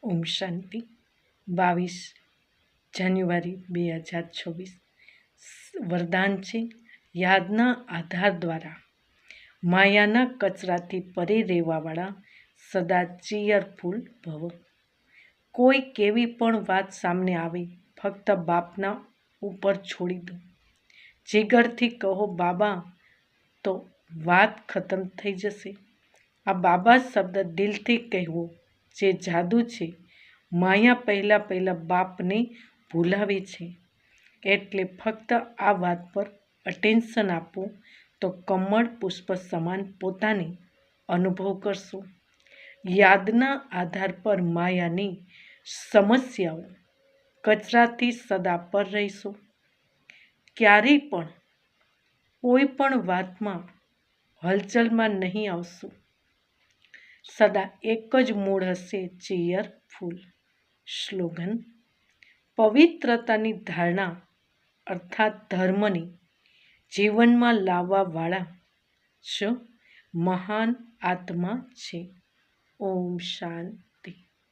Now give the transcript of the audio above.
ઓમ શાંતિ. 22 જાન્યુઆરી 2026 વરદાન છે. યાદના આધાર દ્વારા માયાના કચરાથી પરે રહેવાવાળા સદા ચીયરફુલ ભવ. કોઈ કેવી પણ વાત સામને આવે ફક્ત બાપના ઉપર છોડી દો. જીગરથી કહો બાબા તો વાત ખતમ થઈ જશે. આ બાબા શબ્દ દિલથી કહેવો જે જાદુ છે. માયા પહેલાં બાપને ભૂલાવે છે. એટલે ફક્ત આ વાત પર અટેન્શન આપો તો કમળ પુષ્પ સમાન પોતાને અનુભવ કરશો. યાદના આધાર પર માયાની સમસ્યાઓ કચરાથી સદા પર રહીશો. ક્યારેય પણ કોઈ પણ વાતમાં હલચલમાં નહીં આવશો. સદા એક જ મૂળ હશે ચીયરફુલ. સ્લોગન: પવિત્રતાની ધારણા અર્થાત ધર્મને જીવનમાં લાવવાવાળા જ મહાન આત્મા છે. ઓમ શાંતિ.